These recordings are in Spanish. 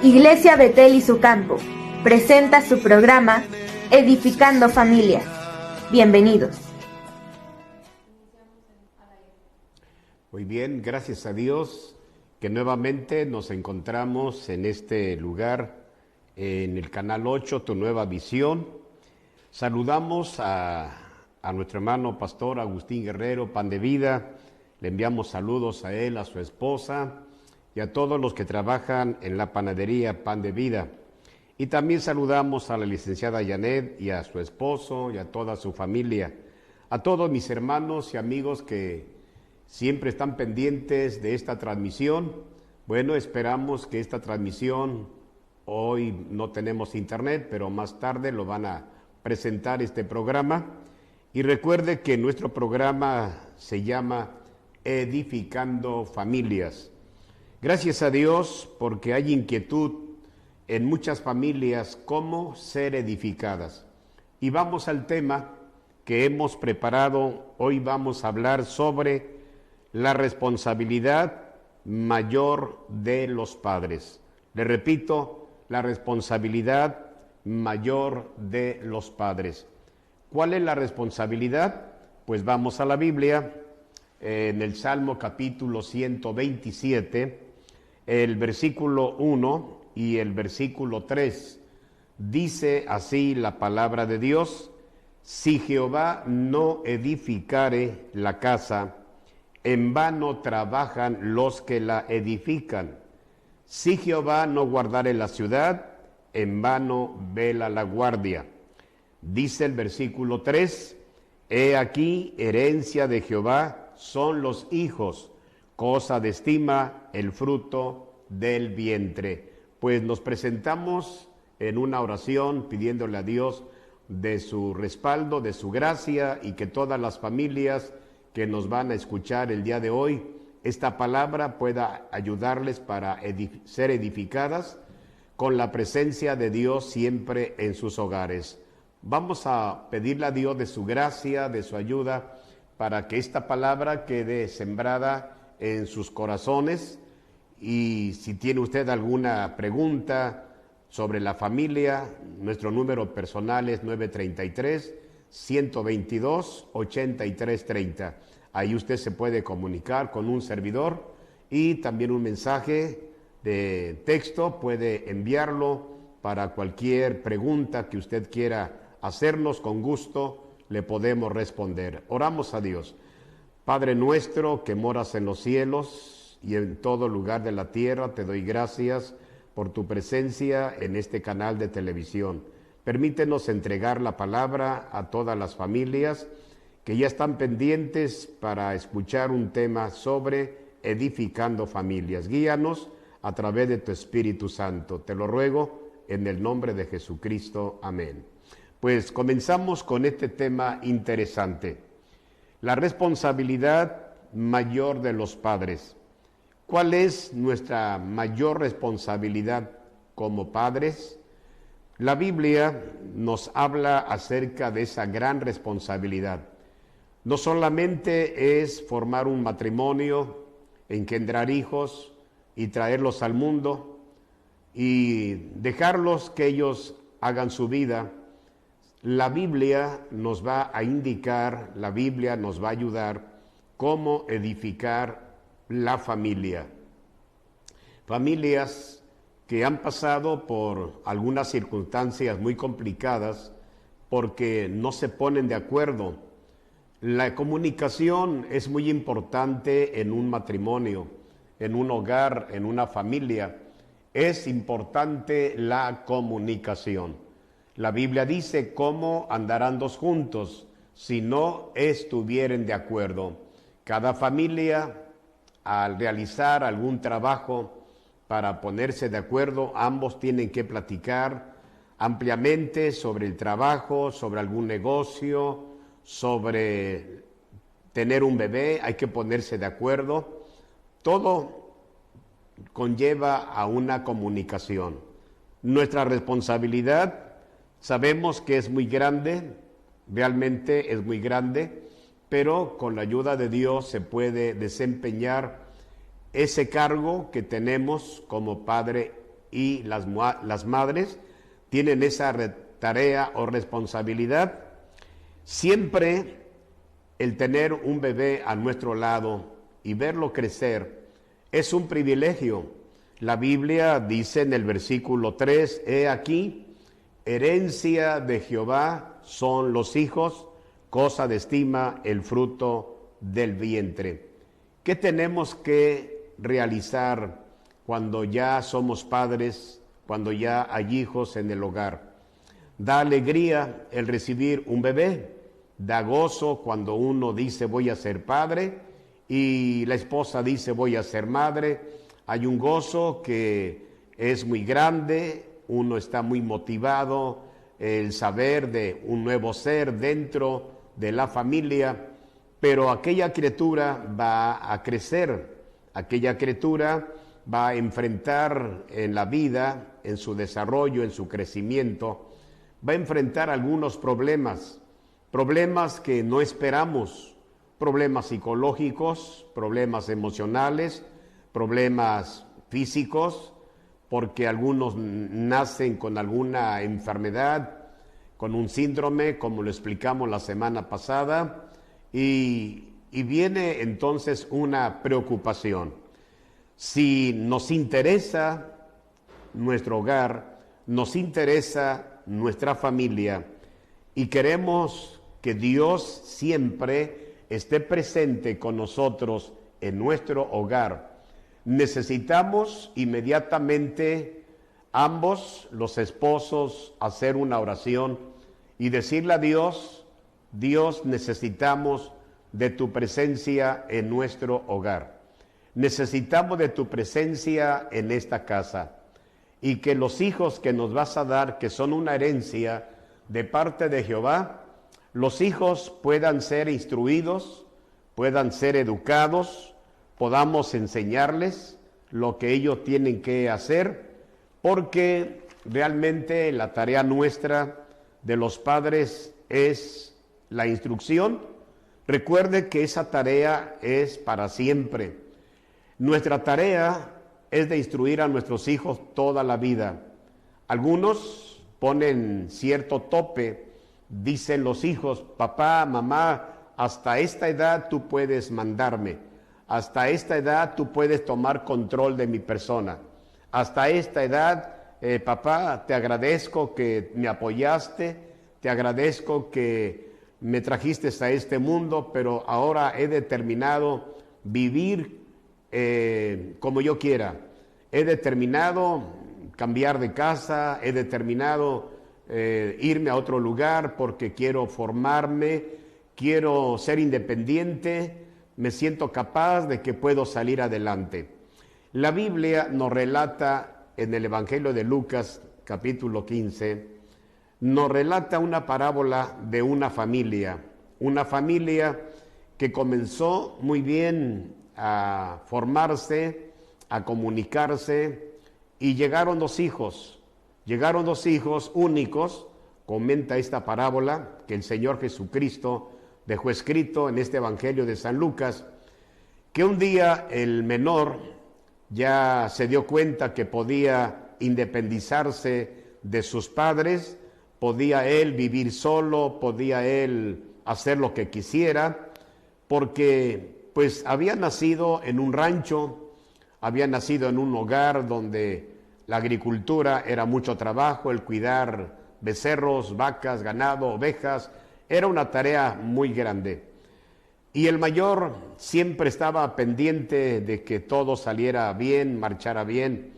Iglesia Betel y su campo presenta su programa Edificando Familias. Bienvenidos. Muy bien, gracias a Dios que nuevamente nos encontramos en este lugar, en el Canal 8, Tu Nueva Visión. Saludamos a nuestro hermano pastor Agustín Guerrero, Pan de Vida. Le enviamos saludos a él, a su esposa y a todos los que trabajan en la panadería Pan de Vida. Y también saludamos a la licenciada Janet y a su esposo y a toda su familia, a todos mis hermanos y amigos que siempre están pendientes de esta transmisión. Bueno, esperamos que esta transmisión, hoy no tenemos internet, pero más tarde lo van a presentar este programa. Y recuerde que nuestro programa se llama Edificando Familias. Gracias a Dios porque hay inquietud en muchas familias cómo ser edificadas. Y vamos al tema que hemos preparado. Hoy vamos a hablar sobre la responsabilidad mayor de los padres. Le repito, la responsabilidad mayor de los padres. ¿Cuál es la responsabilidad? Pues vamos a la Biblia, en el Salmo capítulo 127, el versículo 1 y el versículo 3. Dice así la palabra de Dios: si Jehová no edificare la casa, en vano trabajan los que la edifican. Si Jehová no guardare la ciudad, en vano vela la guardia. Dice el versículo 3, he aquí, herencia de Jehová son los hijos, cosa de estima el fruto del vientre. Pues nos presentamos en una oración pidiéndole a Dios de su respaldo, de su gracia, y que todas las familias que nos van a escuchar el día de hoy, esta palabra pueda ayudarles para ser edificadas con la presencia de Dios siempre en sus hogares. Vamos a pedirle a Dios de su gracia, de su ayuda, para que esta palabra quede sembrada en sus corazones. Y si tiene usted alguna pregunta sobre la familia, nuestro número personal es 933-122-8330. Ahí usted se puede comunicar con un servidor, y también un mensaje de texto puede enviarlo para cualquier pregunta que usted quiera hacernos. Con gusto le podemos responder. Oramos a Dios. Padre nuestro que moras en los cielos y en todo lugar de la tierra, te doy gracias por tu presencia en este canal de televisión. Permítenos entregar la palabra a todas las familias que ya están pendientes para escuchar un tema sobre edificando familias. Guíanos a través de tu Espíritu Santo. Te lo ruego en el nombre de Jesucristo. Amén. Pues comenzamos con este tema interesante: la responsabilidad mayor de los padres. ¿Cuál es nuestra mayor responsabilidad como padres? La Biblia nos habla acerca de esa gran responsabilidad. No solamente es formar un matrimonio, engendrar hijos y traerlos al mundo y dejarlos que ellos hagan su vida. La Biblia nos va a indicar, la Biblia nos va a ayudar cómo edificar la familia. Familias que han pasado por algunas circunstancias muy complicadas porque no se ponen de acuerdo. La comunicación es muy importante en un matrimonio, en un hogar, en una familia. Es importante la comunicación. La Biblia dice: ¿cómo andarán dos juntos si no estuvieren de acuerdo? Cada familia, al realizar algún trabajo para ponerse de acuerdo, ambos tienen que platicar ampliamente sobre el trabajo, sobre algún negocio, sobre tener un bebé. Hay que ponerse de acuerdo. Todo conlleva a una comunicación. Nuestra responsabilidad, sabemos que es muy grande, realmente es muy grande, pero con la ayuda de Dios se puede desempeñar ese cargo que tenemos como padre y las madres tienen esa tarea o responsabilidad. Siempre el tener un bebé a nuestro lado y verlo crecer es un privilegio. La Biblia dice en el versículo 3, he aquí, herencia de Jehová son los hijos, cosa de estima el fruto del vientre. ¿Qué tenemos que realizar cuando ya somos padres, cuando ya hay hijos en el hogar? Da alegría el recibir un bebé, da gozo cuando uno dice voy a ser padre y la esposa dice voy a ser madre. Hay un gozo que es muy grande, uno está muy motivado, el saber de un nuevo ser dentro de la familia, pero aquella criatura va a crecer, aquella criatura va a enfrentar en la vida, en su desarrollo, en su crecimiento, va a enfrentar algunos problemas que no esperamos, problemas psicológicos, problemas emocionales, problemas físicos, porque algunos nacen con alguna enfermedad, con un síndrome, como lo explicamos la semana pasada, y viene entonces una preocupación. Si nos interesa nuestro hogar, nos interesa nuestra familia y queremos que Dios siempre esté presente con nosotros en nuestro hogar, necesitamos inmediatamente ambos, los esposos, hacer una oración y decirle a Dios, Dios, necesitamos de tu presencia en nuestro hogar. Necesitamos de tu presencia en esta casa. Y que los hijos que nos vas a dar, que son una herencia de parte de Jehová, los hijos puedan ser instruidos, puedan ser educados, podamos enseñarles lo que ellos tienen que hacer, porque realmente la tarea nuestra de los padres es la instrucción. Recuerde que esa tarea es para siempre. Nuestra tarea es de instruir a nuestros hijos toda la vida. Algunos ponen cierto tope, dicen los hijos, papá, mamá, hasta esta edad tú puedes mandarme. Hasta esta edad tú puedes tomar control de mi persona. Hasta esta edad, papá, te agradezco que me apoyaste, te agradezco que me trajiste a este mundo, pero ahora he determinado vivir como yo quiera. He determinado cambiar de casa, he determinado irme a otro lugar porque quiero formarme, quiero ser independiente, me siento capaz de que puedo salir adelante. La Biblia nos relata en el Evangelio de Lucas, capítulo 15, nos relata una parábola de una familia que comenzó muy bien a formarse, a comunicarse, y llegaron dos hijos únicos. Comenta esta parábola que el Señor Jesucristo dejó escrito en este Evangelio de San Lucas, que un día el menor ya se dio cuenta que podía independizarse de sus padres, podía él vivir solo, podía él hacer lo que quisiera, porque pues había nacido en un rancho, había nacido en un hogar donde la agricultura era mucho trabajo, el cuidar becerros, vacas, ganado, ovejas, era una tarea muy grande. Y el mayor siempre estaba pendiente de que todo saliera bien, marchara bien.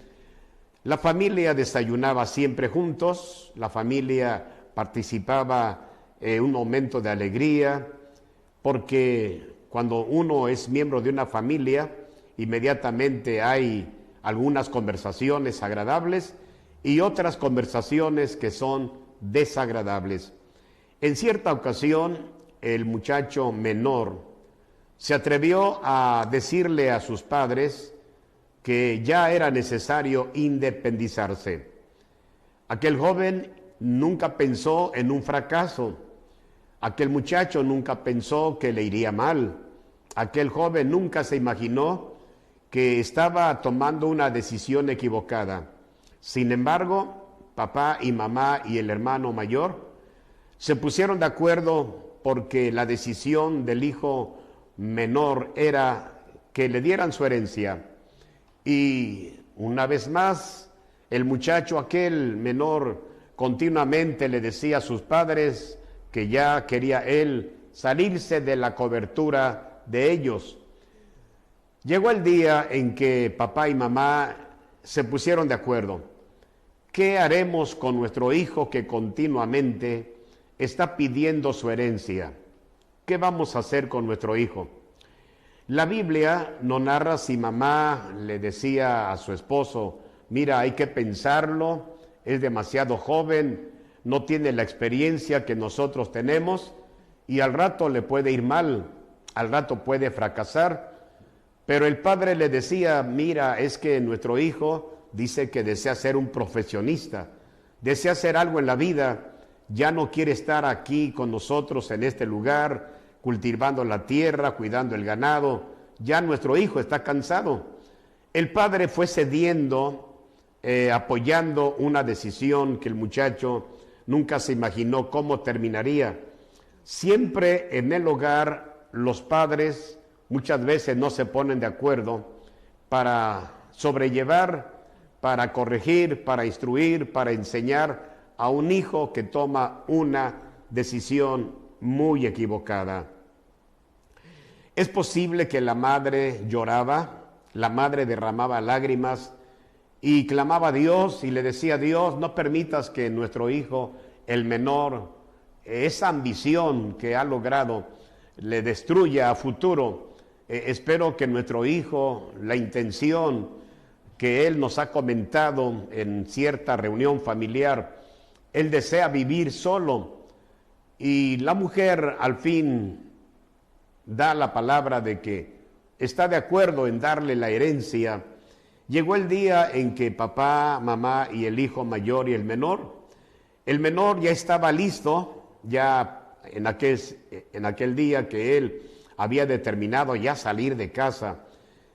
La familia desayunaba siempre juntos, la familia participaba en un momento de alegría, porque cuando uno es miembro de una familia, inmediatamente hay algunas conversaciones agradables y otras conversaciones que son desagradables. En cierta ocasión, el muchacho menor se atrevió a decirle a sus padres que ya era necesario independizarse. Aquel joven nunca pensó en un fracaso. Aquel muchacho nunca pensó que le iría mal. Aquel joven nunca se imaginó que estaba tomando una decisión equivocada. Sin embargo, papá y mamá y el hermano mayor se pusieron de acuerdo porque la decisión del hijo menor era que le dieran su herencia. Y una vez más, el muchacho aquel menor continuamente le decía a sus padres que ya quería él salirse de la cobertura de ellos. Llegó el día en que papá y mamá se pusieron de acuerdo. ¿Qué haremos con nuestro hijo que continuamente está pidiendo su herencia? ¿Qué vamos a hacer con nuestro hijo? La Biblia no narra si mamá le decía a su esposo, mira, hay que pensarlo, es demasiado joven, no tiene la experiencia que nosotros tenemos y al rato le puede ir mal, al rato puede fracasar. Pero el padre le decía, mira, es que nuestro hijo dice que desea ser un profesionista, desea hacer algo en la vida, ya no quiere estar aquí con nosotros en este lugar, cultivando la tierra, cuidando el ganado, ya nuestro hijo está cansado. El padre fue cediendo, apoyando una decisión que el muchacho nunca se imaginó cómo terminaría. Siempre en el hogar los padres muchas veces no se ponen de acuerdo para sobrellevar, para corregir, para instruir, para enseñar a un hijo que toma una decisión muy equivocada. Es posible que la madre lloraba, la madre derramaba lágrimas y clamaba a Dios y le decía a Dios, no permitas que nuestro hijo, el menor, esa ambición que ha logrado, le destruya a futuro. Espero que nuestro hijo, la intención que él nos ha comentado en cierta reunión familiar, él desea vivir solo. Y la mujer al fin da la palabra de que está de acuerdo en darle la herencia. Llegó el día en que papá, mamá y el hijo mayor y el menor ya estaba listo, ya en aquel día que él había determinado ya salir de casa,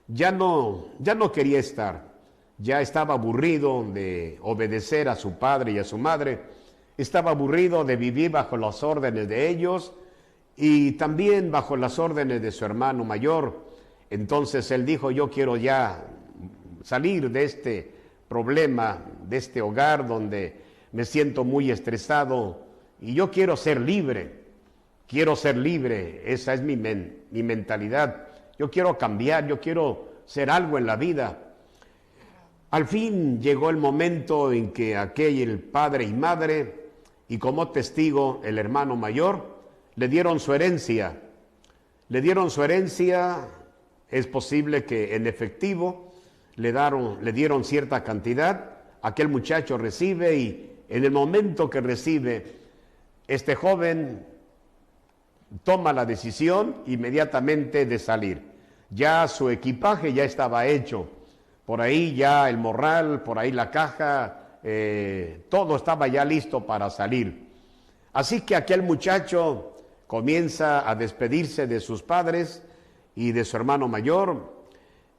ya no quería estar, ya estaba aburrido de obedecer a su padre y a su madre, estaba aburrido de vivir bajo las órdenes de ellos y también bajo las órdenes de su hermano mayor. Entonces él dijo, yo quiero ya salir de este problema, de este hogar donde me siento muy estresado y yo quiero ser libre, esa es mi mentalidad, yo quiero cambiar, yo quiero ser algo en la vida. Al fin llegó el momento en que aquel padre y madre, y como testigo el hermano mayor, le dieron su herencia. Es posible que en efectivo le dieron cierta cantidad, aquel muchacho recibe y en el momento que recibe, este joven toma la decisión inmediatamente de salir. Ya su equipaje ya estaba hecho, por ahí ya el morral, por ahí la caja, todo estaba ya listo para salir. Así que aquel muchacho comienza a despedirse de sus padres y de su hermano mayor.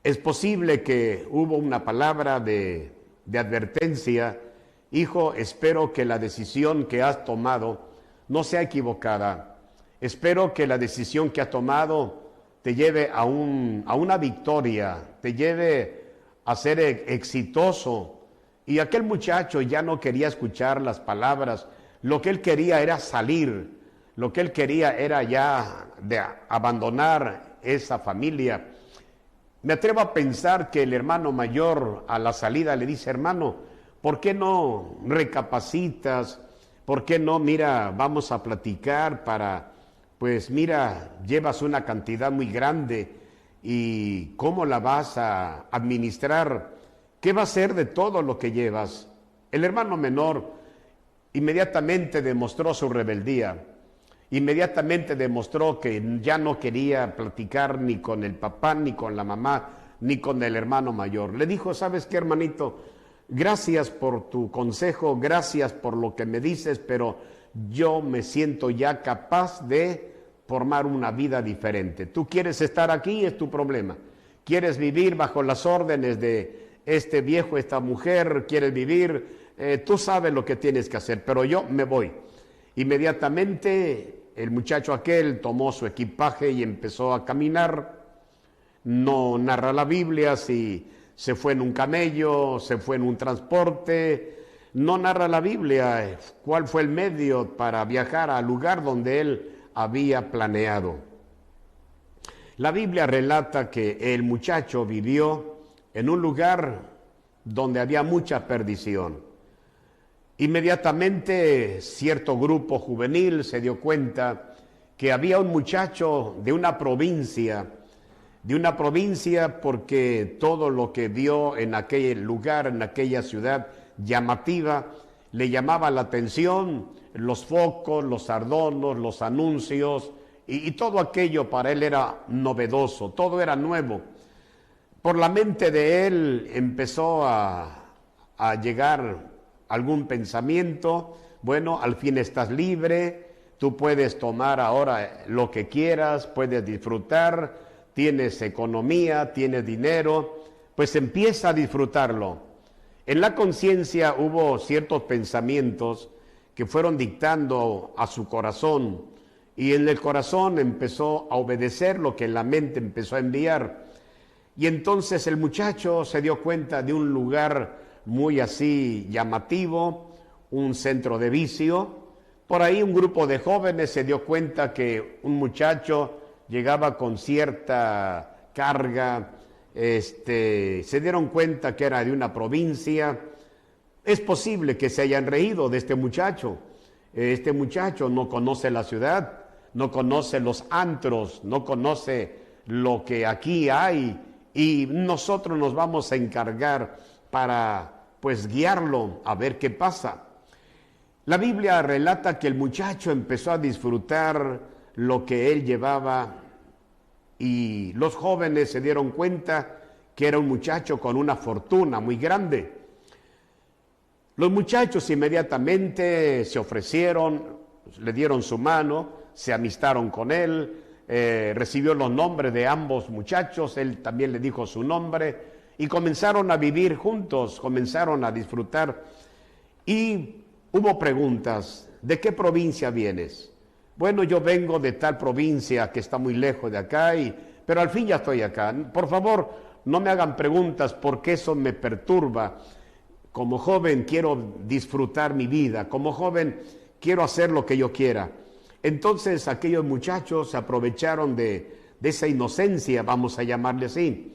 Es posible que hubo una palabra de advertencia. Hijo, espero que la decisión que has tomado no sea equivocada. Espero que la decisión que has tomado te lleve a una victoria, te lleve a ser exitoso. Y aquel muchacho ya no quería escuchar las palabras. Lo que él quería era salir. Lo que él quería era ya de abandonar esa familia. Me atrevo a pensar que el hermano mayor a la salida le dice, hermano, ¿por qué no recapacitas? ¿Por qué no, mira, vamos a platicar pues mira, llevas una cantidad muy grande y cómo la vas a administrar? ¿Qué va a ser de todo lo que llevas? El hermano menor inmediatamente demostró su rebeldía. Inmediatamente demostró que ya no quería platicar ni con el papá, ni con la mamá, ni con el hermano mayor. Le dijo, ¿sabes qué, hermanito? Gracias por tu consejo, gracias por lo que me dices, pero yo me siento ya capaz de formar una vida diferente. Tú quieres estar aquí, es tu problema. Quieres vivir bajo las órdenes de este viejo, esta mujer, quieres vivir, tú sabes lo que tienes que hacer, pero yo me voy. Inmediatamente el muchacho aquel tomó su equipaje y empezó a caminar. No narra la Biblia si se fue en un camello, se fue en un transporte. No narra la Biblia cuál fue el medio para viajar al lugar donde él había planeado. La Biblia relata que el muchacho vivió en un lugar donde había mucha perdición. Inmediatamente cierto grupo juvenil se dio cuenta que había un muchacho de una provincia porque todo lo que vio en aquel lugar, en aquella ciudad llamativa, le llamaba la atención, los focos, los adornos, los anuncios, y todo aquello para él era novedoso, todo era nuevo. Por la mente de él empezó a llegar algún pensamiento, bueno, al fin estás libre, tú puedes tomar ahora lo que quieras, puedes disfrutar, tienes economía, tienes dinero, pues empieza a disfrutarlo. En la conciencia hubo ciertos pensamientos que fueron dictando a su corazón, y en el corazón empezó a obedecer lo que la mente empezó a enviar. Y entonces el muchacho se dio cuenta de un lugar muy así llamativo, un centro de vicio. Por ahí un grupo de jóvenes se dio cuenta que un muchacho llegaba con cierta carga, se dieron cuenta que era de una provincia. Es posible que se hayan reído de este muchacho. Este muchacho no conoce la ciudad, no conoce los antros, no conoce lo que aquí hay, y nosotros nos vamos a encargar para pues guiarlo a ver qué pasa. La Biblia relata que el muchacho empezó a disfrutar lo que él llevaba, y los jóvenes se dieron cuenta que era un muchacho con una fortuna muy grande. Los muchachos inmediatamente se ofrecieron, le dieron su mano, se amistaron con él, recibió los nombres de ambos muchachos, él también le dijo su nombre, y comenzaron a vivir juntos, comenzaron a disfrutar. Y hubo preguntas: ¿de qué provincia vienes? Bueno, yo vengo de tal provincia que está muy lejos de acá, pero al fin ya estoy acá. Por favor, no me hagan preguntas porque eso me perturba. Como joven quiero disfrutar mi vida, como joven quiero hacer lo que yo quiera. Entonces aquellos muchachos se aprovecharon de esa inocencia, vamos a llamarle así,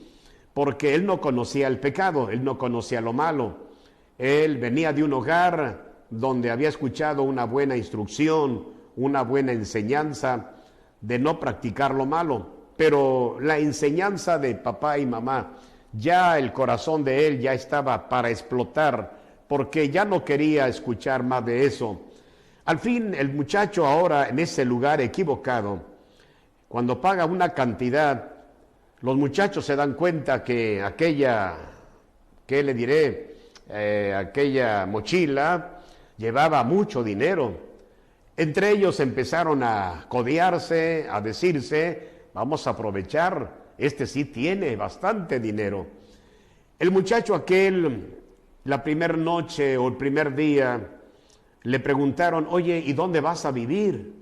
porque él no conocía el pecado, él no conocía lo malo. Él venía de un hogar donde había escuchado una buena instrucción, una buena enseñanza de no practicar lo malo, pero la enseñanza de papá y mamá, ya el corazón de él ya estaba para explotar, porque ya no quería escuchar más de eso. Al fin, el muchacho ahora en ese lugar equivocado, cuando paga una cantidad, los muchachos se dan cuenta que aquella mochila llevaba mucho dinero. Entre ellos empezaron a codearse, a decirse: vamos a aprovechar, este sí tiene bastante dinero. El muchacho aquel, la primera noche o el primer día, le preguntaron: oye, ¿y dónde vas a vivir?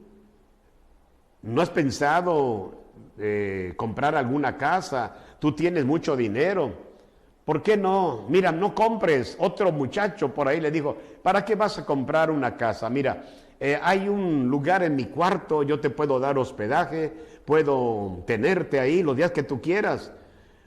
¿No has pensado comprar alguna casa? Tú tienes mucho dinero, ¿por qué no? Mira, no compres. Otro muchacho por ahí le dijo: ¿para qué vas a comprar una casa? Mira, hay un lugar en mi cuarto, yo te puedo dar hospedaje, puedo tenerte ahí los días que tú quieras.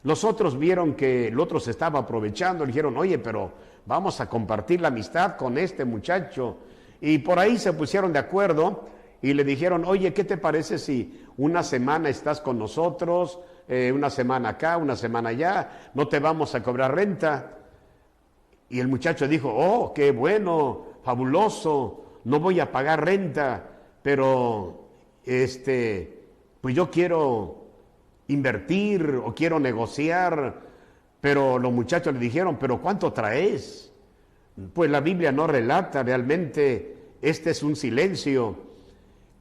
Los otros vieron que el otro se estaba aprovechando, le dijeron: oye, pero vamos a compartir la amistad con este muchacho. Y por ahí se pusieron de acuerdo y le dijeron: oye, ¿qué te parece si una semana estás con nosotros, una semana acá, una semana allá, no te vamos a cobrar renta? Y el muchacho dijo: oh, qué bueno, fabuloso, no voy a pagar renta, pero pues yo quiero invertir o quiero negociar. Pero los muchachos le dijeron: pero ¿cuánto traes? Pues la Biblia no relata realmente, este es un silencio.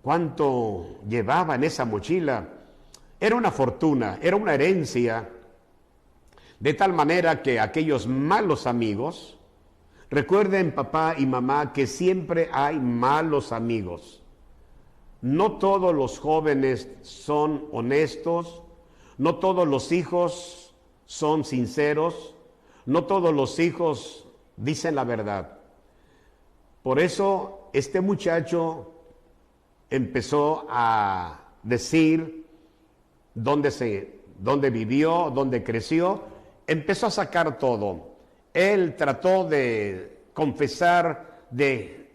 ¿Cuánto llevaba en esa mochila? Era una fortuna, era una herencia De tal manera que aquellos malos amigos, recuerden papá y mamá que siempre hay malos amigos. No todos los jóvenes son honestos, no todos los hijos son sinceros, no todos los hijos dicen la verdad. Por eso este muchacho empezó a decir dónde vivió, dónde creció, empezó a sacar todo. Él trató de confesar de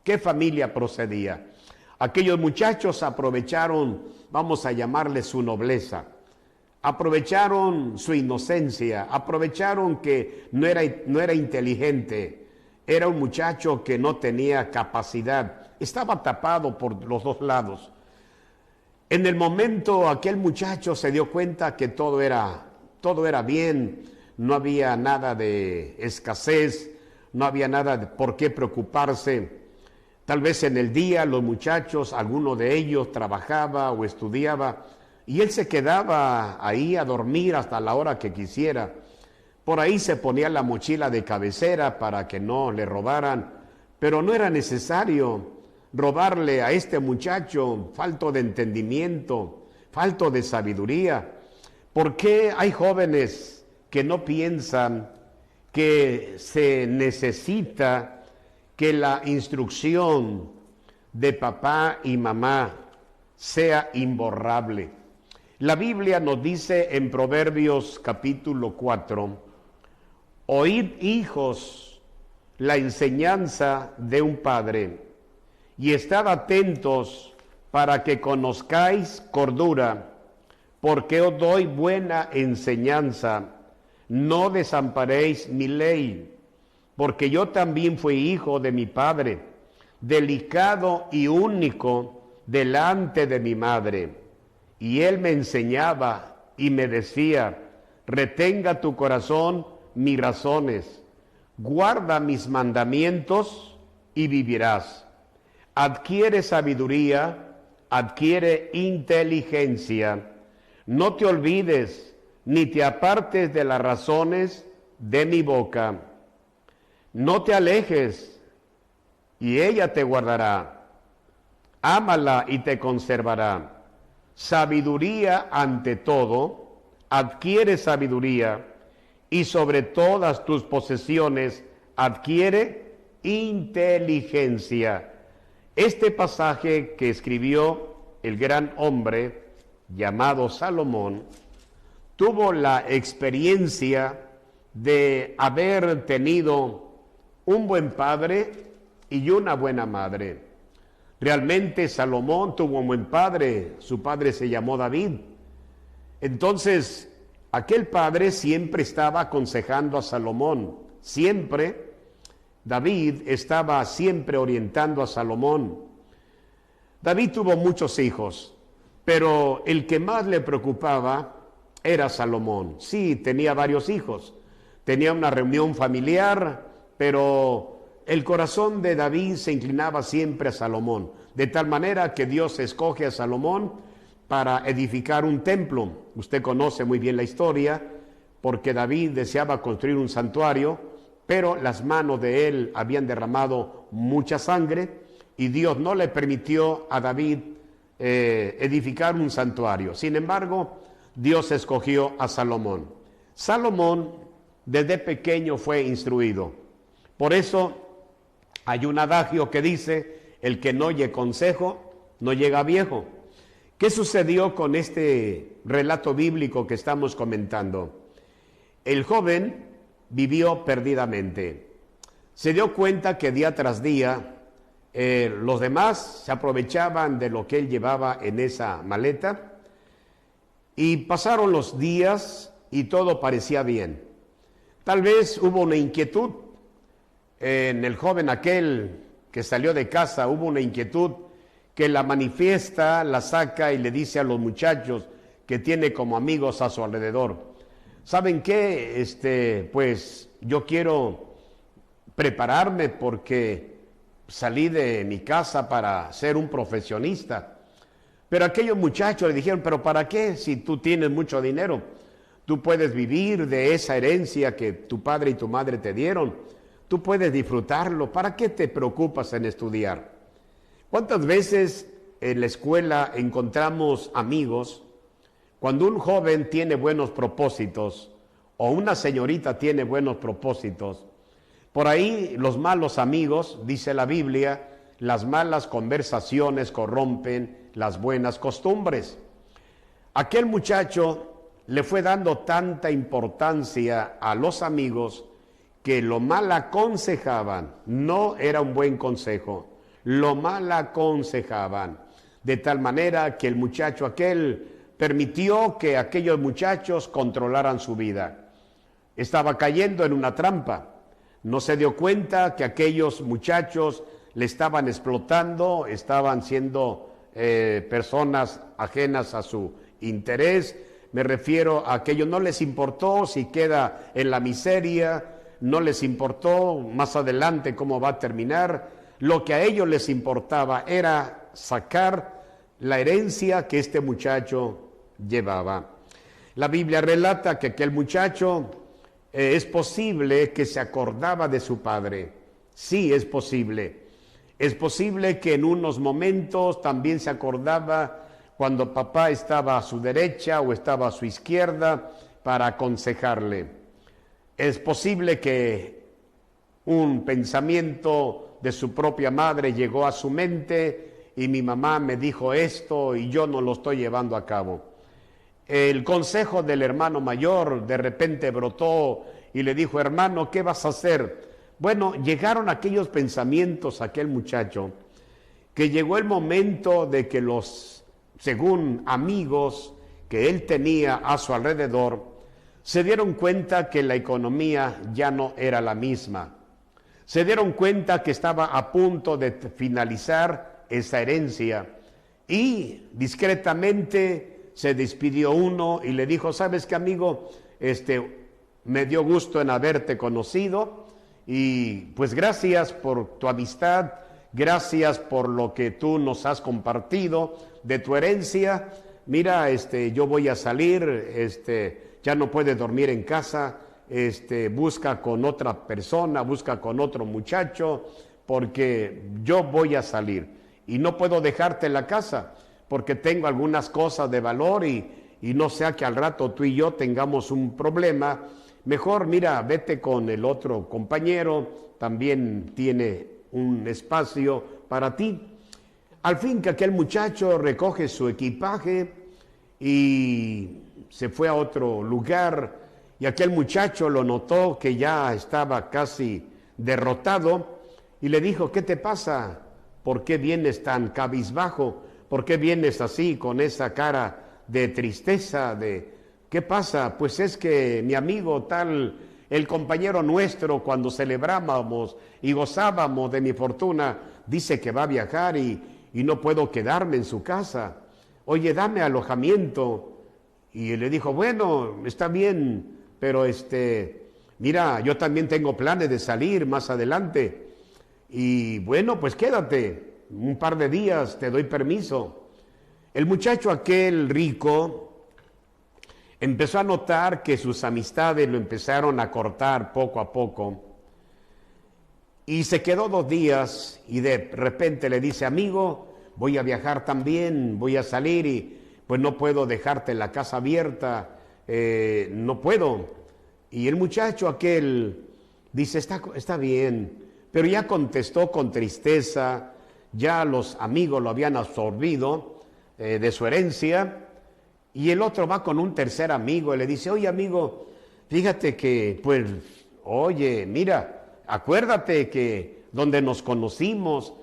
qué familia procedía. Aquellos muchachos aprovecharon, vamos a llamarle su nobleza, aprovecharon su inocencia, aprovecharon que no era inteligente, era un muchacho que no tenía capacidad, estaba tapado por los dos lados. En el momento aquel muchacho se dio cuenta que todo era bien, no había nada de escasez, no había nada por qué preocuparse. Tal vez en el día los muchachos, alguno de ellos trabajaba o estudiaba y él se quedaba ahí a dormir hasta la hora que quisiera. Por ahí se ponía la mochila de cabecera para que no le robaran, pero no era necesario robarle a este muchacho, falto de entendimiento, falto de sabiduría. ¿Por qué hay jóvenes que no piensan que se necesita que la instrucción de papá y mamá sea imborrable? La Biblia nos dice en Proverbios capítulo 4, oíd hijos la enseñanza de un padre y estad atentos para que conozcáis cordura, porque os doy buena enseñanza, no desamparéis mi ley. Porque yo también fui hijo de mi padre, delicado y único delante de mi madre. Y él me enseñaba y me decía, retenga tu corazón mis razones, guarda mis mandamientos y vivirás. Adquiere sabiduría, adquiere inteligencia. No te olvides ni te apartes de las razones de mi boca. No te alejes, y ella te guardará. Ámala y te conservará. Sabiduría ante todo, adquiere sabiduría, y sobre todas tus posesiones adquiere inteligencia. Este pasaje que escribió el gran hombre llamado Salomón, tuvo la experiencia de haber tenido un buen padre y una buena madre. Realmente Salomón tuvo un buen padre, su padre se llamó David. Entonces, aquel padre siempre estaba aconsejando a Salomón, siempre. David estaba siempre orientando a Salomón. David tuvo muchos hijos, pero el que más le preocupaba era Salomón. Sí, tenía varios hijos, tenía una reunión familiar, pero el corazón de David se inclinaba siempre a Salomón, de tal manera que Dios escoge a Salomón para edificar un templo. Usted conoce muy bien la historia, porque David deseaba construir un santuario, pero las manos de él habían derramado mucha sangre y Dios no le permitió a David edificar un santuario. Sin embargo, Dios escogió a Salomón. Salomón desde pequeño fue instruido. Por eso hay un adagio que dice, el que no oye consejo, no llega viejo. ¿Qué sucedió con este relato bíblico que estamos comentando? El joven vivió perdidamente. Se dio cuenta que día tras día los demás se aprovechaban de lo que él llevaba en esa maleta y pasaron los días y todo parecía bien. Tal vez hubo una inquietud en el joven aquel que salió de casa, hubo una inquietud que la manifiesta, la saca y le dice a los muchachos que tiene como amigos a su alrededor: ¿saben qué? Pues yo quiero prepararme porque salí de mi casa para ser un profesionista. Pero aquellos muchachos le dijeron: ¿pero para qué si tú tienes mucho dinero? Tú puedes vivir de esa herencia que tu padre y tu madre te dieron. Tú puedes disfrutarlo. ¿Para qué te preocupas en estudiar? ¿Cuántas veces en la escuela encontramos amigos? Cuando un joven tiene buenos propósitos o una señorita tiene buenos propósitos, por ahí los malos amigos, dice la Biblia, las malas conversaciones corrompen las buenas costumbres. Aquel muchacho le fue dando tanta importancia a los amigos que lo mal aconsejaban. No era un buen consejo, lo mal aconsejaban, de tal manera que el muchacho aquel permitió que aquellos muchachos controlaran su vida. Estaba cayendo en una trampa. No se dio cuenta que aquellos muchachos le estaban explotando, estaban siendo personas ajenas a su interés. Me refiero a que ellos no les importó si queda en la miseria, no les importó más adelante cómo va a terminar. Lo que a ellos les importaba era sacar la herencia que este muchacho llevaba. La Biblia relata que aquel muchacho es posible que se acordaba de su padre. Sí, es posible. Es posible que en unos momentos también se acordaba cuando papá estaba a su derecha o estaba a su izquierda para aconsejarle. Es posible que un pensamiento de su propia madre llegó a su mente y mi mamá me dijo esto y yo no lo estoy llevando a cabo. El consejo del hermano mayor de repente brotó y le dijo: hermano, ¿qué vas a hacer? Bueno, llegaron aquellos pensamientos a aquel muchacho que llegó el momento de que los, según amigos que él tenía a su alrededor, se dieron cuenta que la economía ya no era la misma. Se dieron cuenta que estaba a punto de finalizar esa herencia y discretamente se despidió uno y le dijo: ¿sabes qué, amigo? Me dio gusto en haberte conocido y pues gracias por tu amistad, gracias por lo que tú nos has compartido de tu herencia. Mira, yo voy a salir, ya no puedes dormir en casa, busca con otra persona, busca con otro muchacho, porque yo voy a salir y no puedo dejarte en la casa porque tengo algunas cosas de valor y no sea que al rato tú y yo tengamos un problema. Mejor, mira, vete con el otro compañero, también tiene un espacio para ti. Al fin que aquel muchacho recoge su equipaje y se fue a otro lugar, y aquel muchacho lo notó que ya estaba casi derrotado y le dijo: ¿qué te pasa? ¿Por qué vienes tan cabizbajo? ¿Por qué vienes así con esa cara de tristeza? ¿Qué pasa? Pues es que mi amigo tal, el compañero nuestro, cuando celebrábamos y gozábamos de mi fortuna, dice que va a viajar y no puedo quedarme en su casa. Oye, dame alojamiento. Y le dijo: bueno, está bien, pero mira, yo también tengo planes de salir más adelante. Y bueno, pues quédate, un par de días te doy permiso. El muchacho aquel rico empezó a notar que sus amistades lo empezaron a cortar poco a poco. Y se quedó 2 días y de repente le dice: amigo, voy a viajar también, voy a salir y pues no puedo dejarte la casa abierta, no puedo. Y el muchacho aquel dice: está bien, pero ya contestó con tristeza, ya los amigos lo habían absorbido de su herencia. Y el otro va con un tercer amigo y le dice: oye, amigo, fíjate que, pues, oye, mira, acuérdate que donde nos conocimos,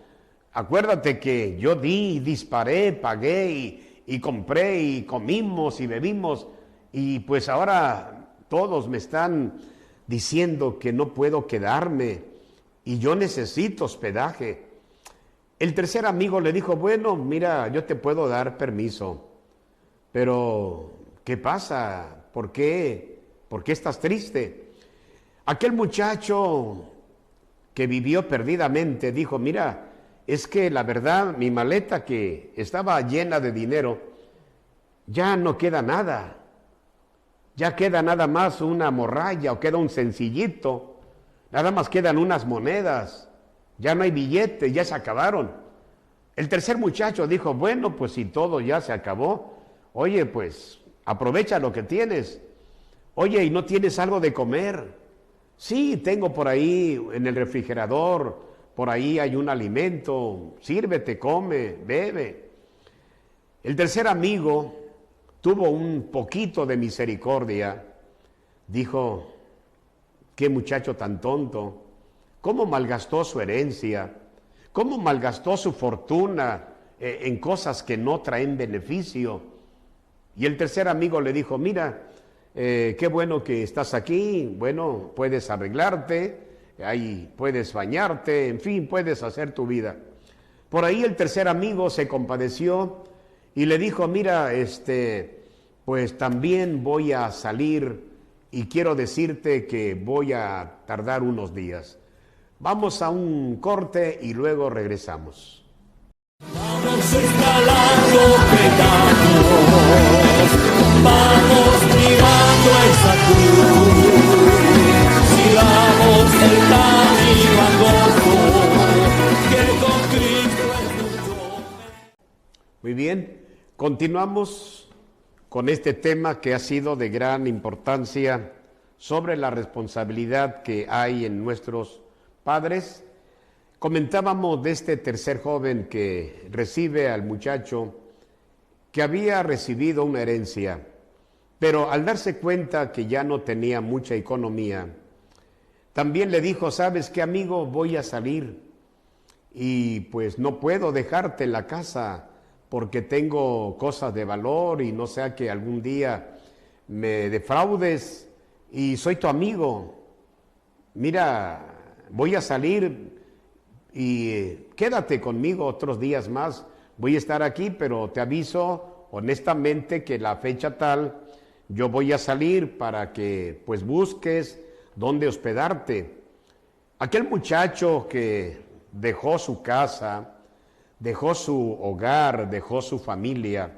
acuérdate que yo disparé, pagué y compré y comimos y bebimos, y pues ahora todos me están diciendo que no puedo quedarme y yo necesito hospedaje. El tercer amigo le dijo: bueno, mira, yo te puedo dar permiso, pero ¿qué pasa? ¿Por qué? ¿Por qué estás triste? Aquel muchacho que vivió perdidamente dijo: mira, es que la verdad, mi maleta que estaba llena de dinero, ya no queda nada. Ya queda nada más una morralla o queda un sencillito, nada más quedan unas monedas, ya no hay billetes, ya se acabaron. El tercer muchacho dijo, bueno, pues si todo ya se acabó, oye, pues aprovecha lo que tienes. Oye, ¿y no tienes algo de comer? Sí, tengo por ahí en el refrigerador, por ahí hay un alimento, sírvete, come, bebe. El tercer amigo tuvo un poquito de misericordia, dijo, qué muchacho tan tonto, cómo malgastó su herencia, cómo malgastó su fortuna en cosas que no traen beneficio. Y el tercer amigo le dijo, mira, qué bueno que estás aquí, bueno, puedes arreglarte, ahí puedes bañarte, en fin, puedes hacer tu vida. Por ahí el tercer amigo se compadeció y le dijo, mira, pues también voy a salir y quiero decirte que voy a tardar unos días. Vamos a un corte y luego regresamos. Vamos escalando pedaños, vamos mirando esa cruz, sigamos el camino angosto que con Cristo es mucho. Muy bien, continuamos con este tema que ha sido de gran importancia sobre la responsabilidad que hay en nuestros padres. Comentábamos de este tercer joven que recibe al muchacho que había recibido una herencia, pero al darse cuenta que ya no tenía mucha economía, también le dijo, ¿sabes qué, amigo? Voy a salir y pues no puedo dejarte en la casa porque tengo cosas de valor y no sea que algún día me defraudes y soy tu amigo. Mira, voy a salir y quédate conmigo otros días más. Voy a estar aquí, pero te aviso honestamente que la fecha tal, yo voy a salir para que pues busques dónde hospedarte. Aquel muchacho que dejó su casa, dejó su hogar, dejó su familia,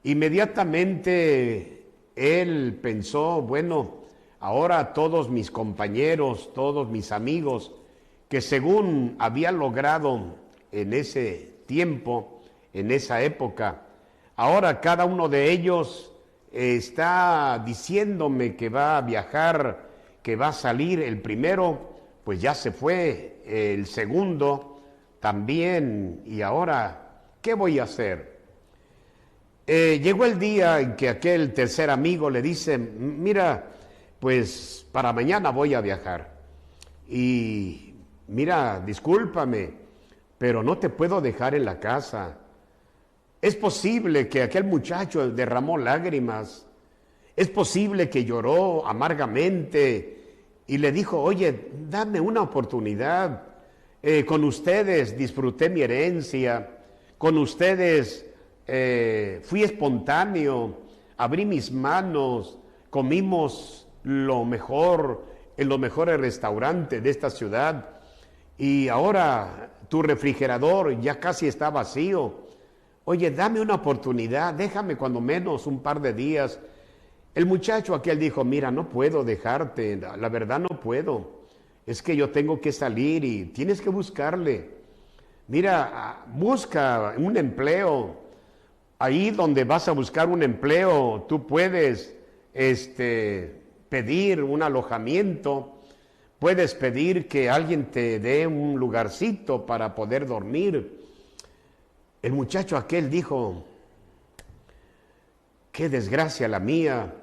inmediatamente él pensó, bueno, ahora todos mis compañeros, todos mis amigos, que según había logrado en ese tiempo, en esa época, ahora cada uno de ellos está diciéndome que va a viajar, que va a salir. El primero, pues ya se fue, el segundo también, y ahora, ¿qué voy a hacer? Llegó el día en que aquel tercer amigo le dice, mira, pues para mañana voy a viajar, y mira, discúlpame, pero no te puedo dejar en la casa. Es posible que aquel muchacho derramó lágrimas, es posible que lloró amargamente y le dijo, oye, dame una oportunidad, con ustedes disfruté mi herencia, con ustedes fui espontáneo, abrí mis manos, comimos lo mejor en los mejores restaurantes de esta ciudad, y ahora tu refrigerador ya casi está vacío. Oye, dame una oportunidad, déjame cuando menos un par de días. El muchacho aquel dijo, mira, no puedo dejarte, la verdad no puedo. Es que yo tengo que salir y tienes que buscarle. Mira, busca un empleo. Ahí donde vas a buscar un empleo, tú puedes pedir un alojamiento. Puedes pedir que alguien te dé un lugarcito para poder dormir. El muchacho aquel dijo, qué desgracia la mía,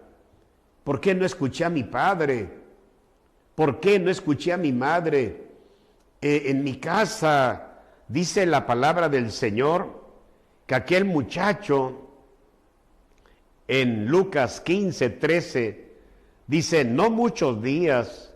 ¿por qué no escuché a mi padre? ¿Por qué no escuché a mi madre? En mi casa dice la palabra del Señor que aquel muchacho en Lucas 15:13 dice, no muchos días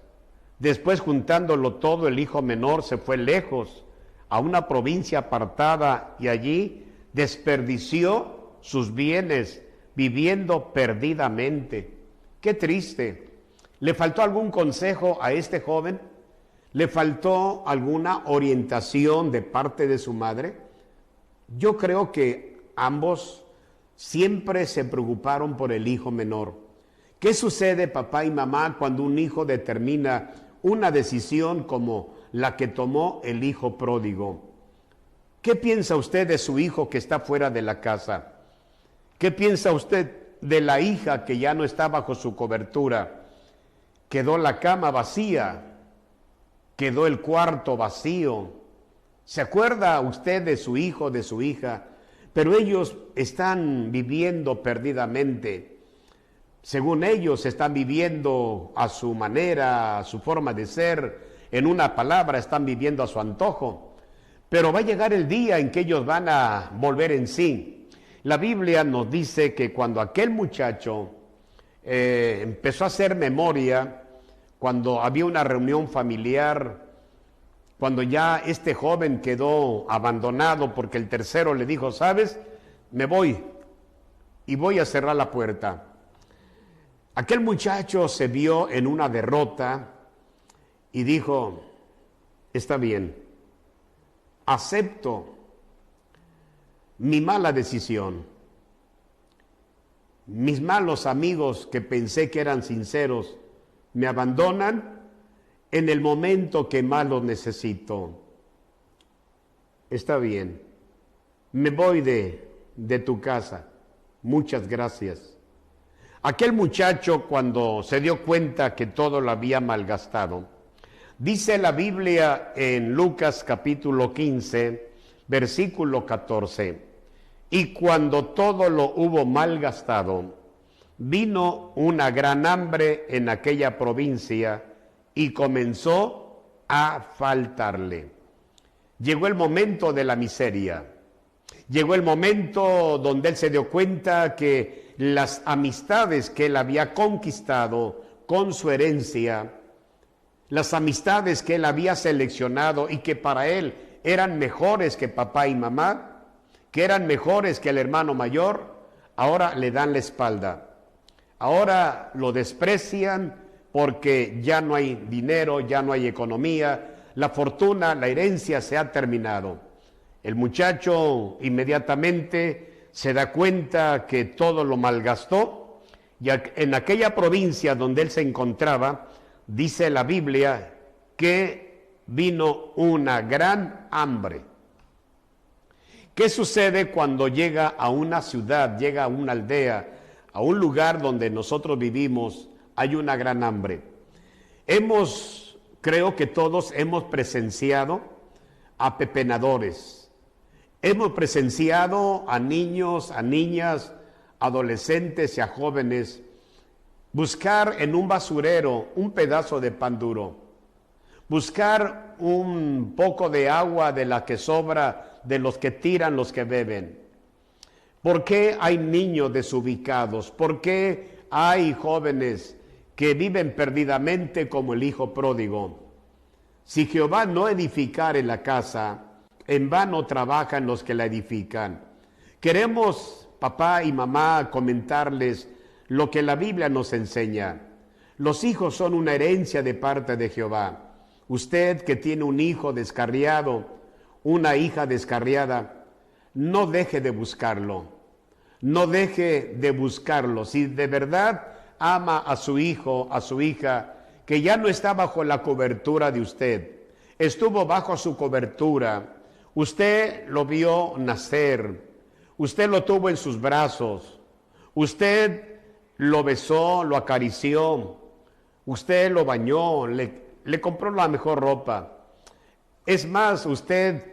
después, juntándolo todo, el hijo menor se fue lejos a una provincia apartada y allí desperdició sus bienes viviendo perdidamente. Qué triste. ¿Le faltó algún consejo a este joven? ¿Le faltó alguna orientación de parte de su madre? Yo creo que ambos siempre se preocuparon por el hijo menor. ¿Qué sucede, papá y mamá, cuando un hijo determina una decisión como la que tomó el hijo pródigo? ¿Qué piensa usted de su hijo que está fuera de la casa? ¿Qué piensa usted de la hija que ya no está bajo su cobertura? Quedó la cama vacía, quedó el cuarto vacío. ¿Se acuerda usted de su hijo, de su hija? Pero ellos están viviendo perdidamente. Según ellos, están viviendo a su manera, a su forma de ser. En una palabra, están viviendo a su antojo. Pero va a llegar el día en que ellos van a volver en sí. La Biblia nos dice que cuando aquel muchacho empezó a hacer memoria, cuando había una reunión familiar, cuando ya este joven quedó abandonado porque el tercero le dijo, ¿sabes? Me voy y voy a cerrar la puerta. Aquel muchacho se vio en una derrota y dijo, está bien, acepto mi mala decisión. Mis malos amigos que pensé que eran sinceros me abandonan en el momento que más los necesito. Está bien, me voy de tu casa. Muchas gracias. Aquel muchacho, cuando se dio cuenta que todo lo había malgastado, dice la Biblia en Lucas capítulo 15, versículo 14, y cuando todo lo hubo malgastado, vino una gran hambre en aquella provincia y comenzó a faltarle. Llegó el momento de la miseria. Llegó el momento donde él se dio cuenta que las amistades que él había conquistado con su herencia, las amistades que él había seleccionado y que para él eran mejores que papá y mamá, que eran mejores que el hermano mayor, ahora le dan la espalda. Ahora lo desprecian porque ya no hay dinero, ya no hay economía, la fortuna, la herencia se ha terminado. El muchacho inmediatamente se da cuenta que todo lo malgastó y en aquella provincia donde él se encontraba, dice la Biblia que vino una gran hambre. ¿Qué sucede cuando llega a una ciudad, llega a una aldea, a un lugar donde nosotros vivimos, hay una gran hambre? Creo que todos hemos presenciado a pepenadores. Hemos presenciado a niños, a niñas, adolescentes y a jóvenes buscar en un basurero un pedazo de pan duro, buscar un poco de agua de la que sobra de los que tiran, los que beben. ¿Por qué hay niños desubicados? ¿Por qué hay jóvenes que viven perdidamente como el hijo pródigo? Si Jehová no edificare la casa, en vano trabajan los que la edifican. Queremos, papá y mamá, comentarles lo que la Biblia nos enseña. Los hijos son una herencia de parte de Jehová. Usted que tiene un hijo descarriado, una hija descarriada, no deje de buscarlo. No deje de buscarlo. Si de verdad ama a su hijo, a su hija, que ya no está bajo la cobertura de usted, estuvo bajo su cobertura. Usted lo vio nacer, usted lo tuvo en sus brazos, usted lo besó, lo acarició, usted lo bañó, le compró la mejor ropa. Es más, usted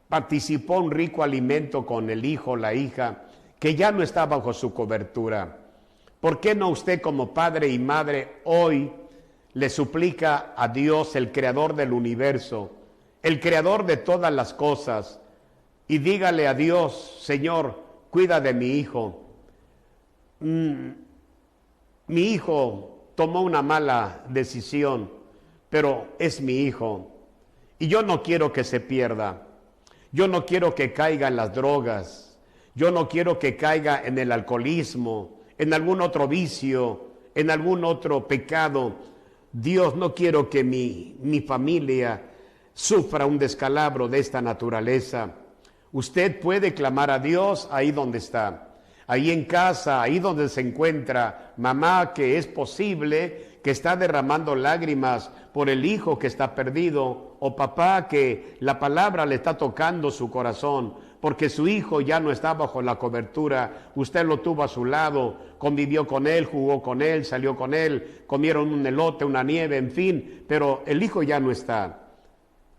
participó un rico alimento con el hijo, la hija, que ya no está bajo su cobertura. ¿Por qué no usted como padre y madre hoy le suplica a Dios, el creador del universo, el creador de todas las cosas, y dígale a Dios, Señor, cuida de mi hijo? Mi hijo tomó una mala decisión, pero es mi hijo, y yo no quiero que se pierda. Yo no quiero que caiga en las drogas, yo no quiero que caiga en el alcoholismo, en algún otro vicio, en algún otro pecado. Dios, no quiero que mi familia sufra un descalabro de esta naturaleza. Usted puede clamar a Dios ahí donde está. ahí en casa, ahí donde se encuentra, mamá, que es posible que está derramando lágrimas por el hijo que está perdido, o papá, que la palabra le está tocando su corazón, porque su hijo ya no está bajo la cobertura, usted lo tuvo a su lado, convivió con él, jugó con él, salió con él, comieron un elote, una nieve, en fin, pero el hijo ya no está.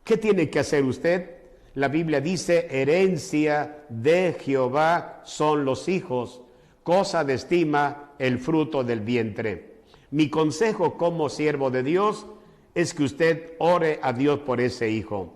¿Qué tiene que hacer usted? La Biblia dice, herencia de Jehová son los hijos, cosa de estima el fruto del vientre. Mi consejo como siervo de Dios es que usted ore a Dios por ese hijo.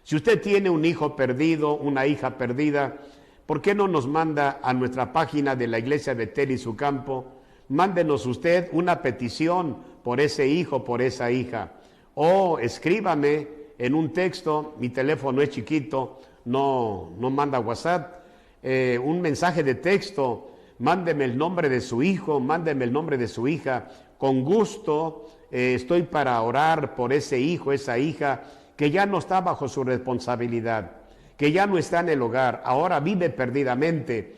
Si usted tiene un hijo perdido, una hija perdida, ¿por qué no nos manda a nuestra página de la Iglesia Betel y su campo? Mándenos usted una petición por ese hijo, por esa hija. O escríbame en un texto, mi teléfono es chiquito, no manda WhatsApp, un mensaje de texto, mándeme el nombre de su hijo, mándeme el nombre de su hija. Con gusto estoy para orar por ese hijo, esa hija, que ya no está bajo su responsabilidad, que ya no está en el hogar, ahora vive perdidamente,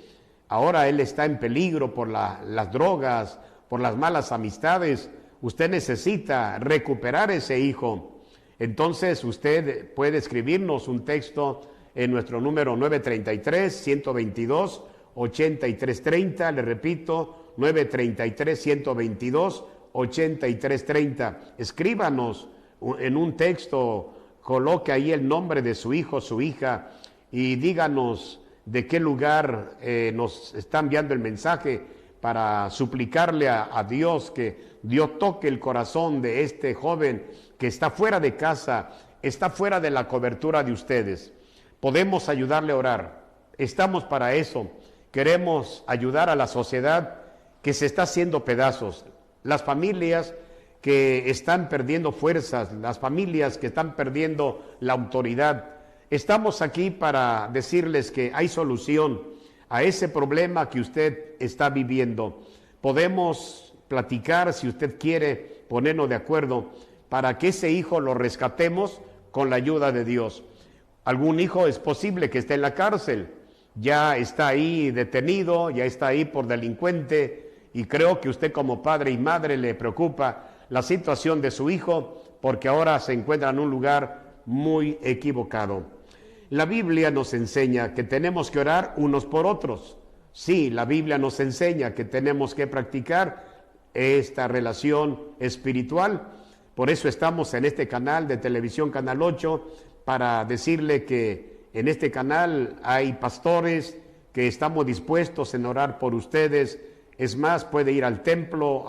ahora él está en peligro por las drogas, por las malas amistades. Usted necesita recuperar ese hijo. Entonces usted puede escribirnos un texto en nuestro número 933-122-8330, le repito, 933-122-8330. Escríbanos en un texto, coloque ahí el nombre de su hijo, su hija, y díganos de qué lugar nos está enviando el mensaje para suplicarle a Dios que Dios toque el corazón de este joven que está fuera de casa, está fuera de la cobertura de ustedes. Podemos ayudarle a orar, estamos para eso. Queremos ayudar a la sociedad que se está haciendo pedazos, las familias que están perdiendo fuerzas, las familias que están perdiendo la autoridad. Estamos aquí para decirles que hay solución a ese problema que usted está viviendo. Podemos platicar, si usted quiere, ponernos de acuerdo para que ese hijo lo rescatemos con la ayuda de Dios. Algún hijo es posible que esté en la cárcel, ya está ahí detenido, ya está ahí por delincuente, y creo que usted como padre y madre le preocupa la situación de su hijo, porque ahora se encuentra en un lugar muy equivocado. La Biblia nos enseña que tenemos que orar unos por otros. Sí, la Biblia nos enseña que tenemos que practicar esta relación espiritual. Por eso estamos en este canal de televisión, Canal 8, para decirle que en este canal hay pastores que estamos dispuestos en orar por ustedes. Es más, puede ir al templo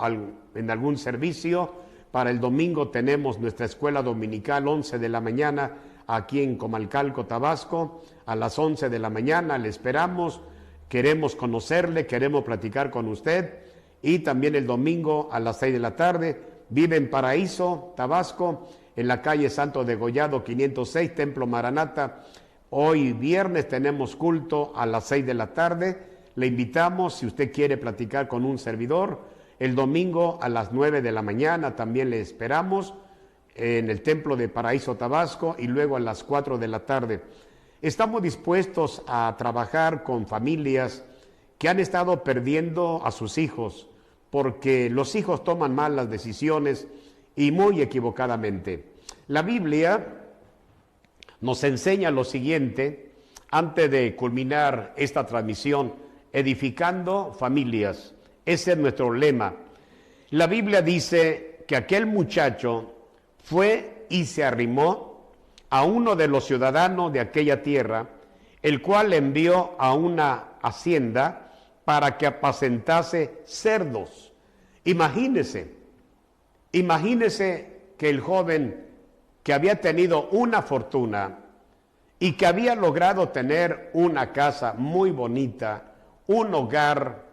en algún servicio. Para el domingo tenemos nuestra escuela dominical, 11 de la mañana, aquí en Comalcalco, Tabasco. A las 11 de la mañana le esperamos. Queremos conocerle, queremos platicar con usted. Y también el domingo a las 6 de la tarde, vive en Paraíso, Tabasco, en la calle Santo Degollado 506, Templo Maranata. Hoy viernes tenemos culto a las 6 de la tarde. Le invitamos, si usted quiere platicar con un servidor, el domingo a las 9 de la mañana también le esperamos en el Templo de Paraíso, Tabasco, y luego a las 4 de la tarde. Estamos dispuestos a trabajar con familias que han estado perdiendo a sus hijos, porque los hijos toman malas decisiones y muy equivocadamente. La Biblia nos enseña lo siguiente, antes de culminar esta transmisión: edificando familias. Ese es nuestro lema. La Biblia dice que aquel muchacho fue y se arrimó a uno de los ciudadanos de aquella tierra, el cual le envió a una hacienda para que apacentase cerdos. Imagínese que el joven que había tenido una fortuna y que había logrado tener una casa muy bonita, un hogar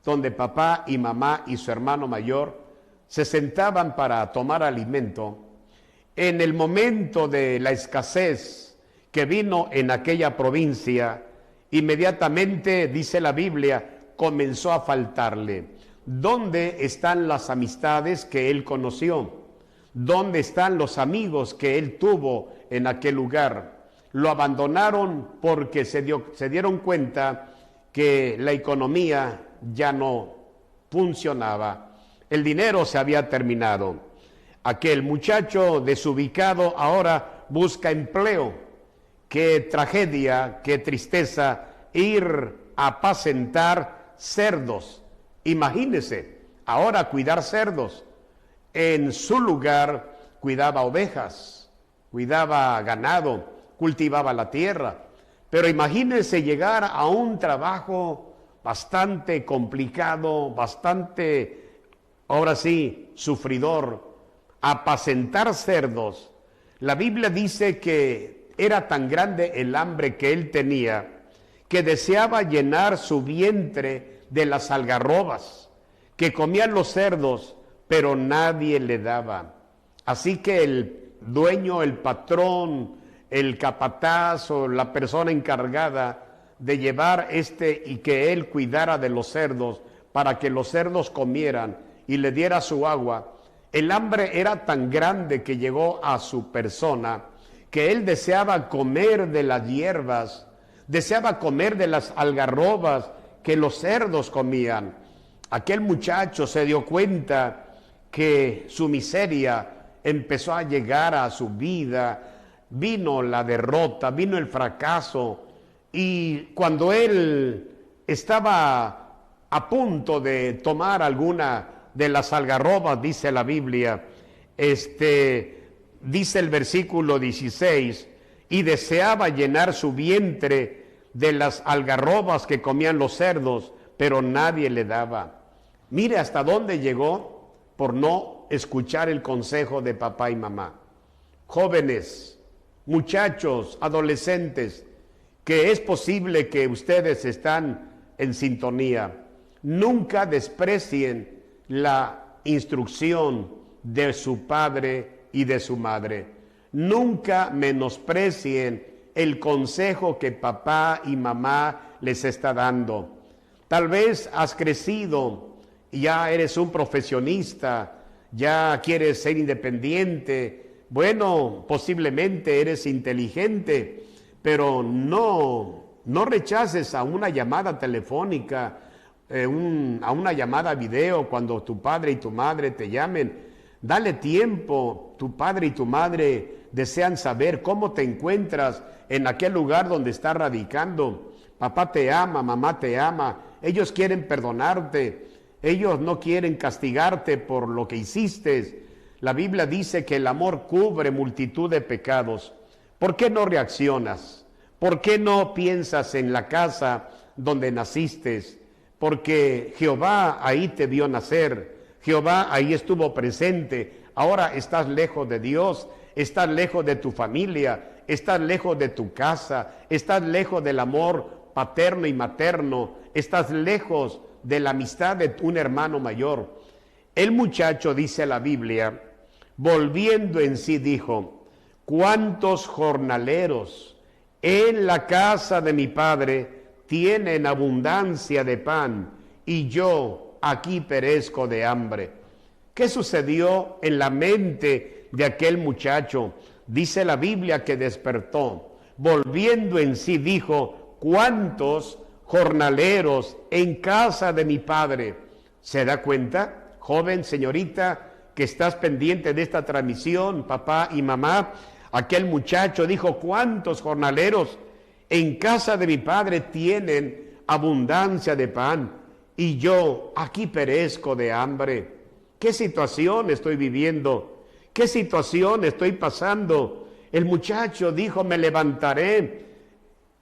donde papá y mamá y su hermano mayor se sentaban para tomar alimento, en el momento de la escasez que vino en aquella provincia, inmediatamente, dice la Biblia, comenzó a faltarle. ¿Dónde están las amistades que él conoció? ¿Dónde están los amigos que él tuvo en aquel lugar? Lo abandonaron porque se dieron cuenta que la economía ya no funcionaba. El dinero se había terminado. Aquel muchacho desubicado ahora busca empleo. Qué tragedia, qué tristeza ir a apacentar cerdos. Imagínese, ahora cuidar cerdos. En su lugar cuidaba ovejas, cuidaba ganado, cultivaba la tierra. Pero imagínese llegar a un trabajo bastante complicado, bastante, ahora sí, sufridor, apacentar cerdos. La Biblia dice que era tan grande el hambre que él tenía, que deseaba llenar su vientre de las algarrobas que comían los cerdos, pero nadie le daba. Así que el dueño, el patrón, el capataz o la persona encargada de llevar y que él cuidara de los cerdos para que los cerdos comieran y le diera su agua, el hambre era tan grande que llegó a su persona que él deseaba comer de las hierbas, deseaba comer de las algarrobas que los cerdos comían. Aquel muchacho se dio cuenta que su miseria empezó a llegar a su vida. Vino la derrota, vino el fracaso, y cuando él estaba a punto de tomar alguna de las algarrobas, dice la Biblia, dice el versículo 16, y deseaba llenar su vientre de las algarrobas que comían los cerdos, pero nadie le daba. Mire hasta dónde llegó por no escuchar el consejo de papá y mamá. Jóvenes, muchachos, adolescentes, que es posible que ustedes están en sintonía, nunca desprecien la instrucción de su padre y de su madre. Nunca menosprecien el consejo que papá y mamá les está dando. Tal vez has crecido, ya eres un profesionista, ya quieres ser independiente. Bueno, posiblemente eres inteligente, pero no rechaces a una llamada telefónica, a una llamada video cuando tu padre y tu madre te llamen. Dale tiempo, tu padre y tu madre desean saber cómo te encuentras en aquel lugar donde estás radicando. Papá te ama, mamá te ama, ellos quieren perdonarte, ellos no quieren castigarte por lo que hiciste. La Biblia dice que el amor cubre multitud de pecados. ¿Por qué no reaccionas? ¿Por qué no piensas en la casa donde naciste? Porque Jehová ahí te vio nacer, Jehová ahí estuvo presente. Ahora estás lejos de Dios, estás lejos de tu familia, estás lejos de tu casa, estás lejos del amor paterno y materno, estás lejos de la amistad de un hermano mayor. El muchacho, dice la Biblia, volviendo en sí dijo: ¿cuántos jornaleros en la casa de mi padre tienen abundancia de pan y yo aquí perezco de hambre? ¿Qué sucedió en la mente de aquel muchacho? Dice la Biblia que despertó, volviendo en sí dijo: ¿cuántos jornaleros en casa de mi padre? ¿Se da cuenta, joven, señorita, que estás pendiente de esta transmisión, papá y mamá? Aquel muchacho dijo: ¿cuántos jornaleros en casa de mi padre tienen abundancia de pan y yo aquí perezco de hambre? ¿Qué situación estoy viviendo? ¿Qué situación estoy pasando? El muchacho dijo: me levantaré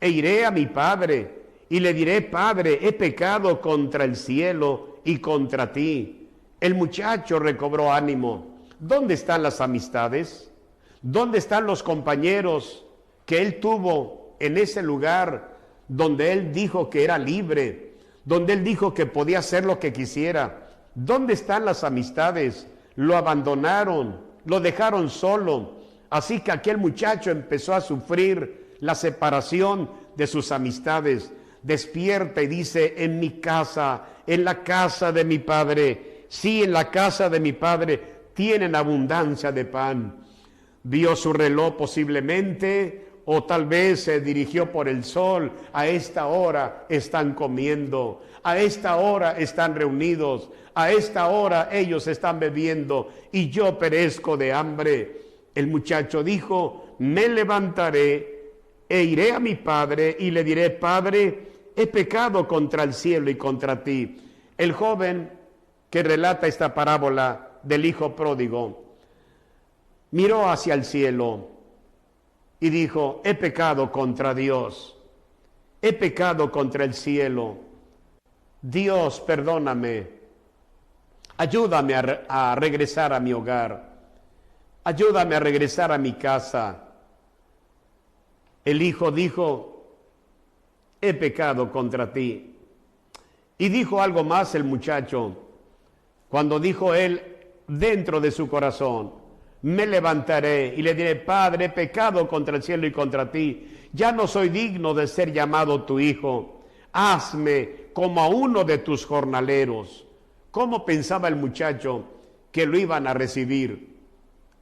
e iré a mi padre y le diré: Padre, he pecado contra el cielo y contra ti. El muchacho recobró ánimo. ¿Dónde están las amistades? ¿Dónde están los compañeros que él tuvo en ese lugar donde él dijo que era libre, donde él dijo que podía hacer lo que quisiera? ¿Dónde están las amistades? Lo abandonaron, lo dejaron solo. Así que aquel muchacho empezó a sufrir la separación de sus amistades. Despierta y dice: en mi casa, en la casa de mi padre, sí, en la casa de mi padre tienen abundancia de pan. Vio su reloj posiblemente, o tal vez se dirigió por el sol. A esta hora están comiendo, a esta hora están reunidos, a esta hora ellos están bebiendo y yo perezco de hambre. El muchacho dijo: me levantaré e iré a mi padre y le diré: Padre, he pecado contra el cielo y contra ti. El joven que relata esta parábola del hijo pródigo miró hacia el cielo y dijo: he pecado contra Dios, he pecado contra el cielo. Dios, perdóname, ayúdame a regresar a mi hogar, ayúdame a regresar a mi casa. El hijo dijo: he pecado contra ti. Y dijo algo más el muchacho, cuando dijo él dentro de su corazón: me levantaré y le diré: Padre, he pecado contra el cielo y contra ti, ya no soy digno de ser llamado tu hijo, hazme como a uno de tus jornaleros. ¿Cómo pensaba el muchacho que lo iban a recibir?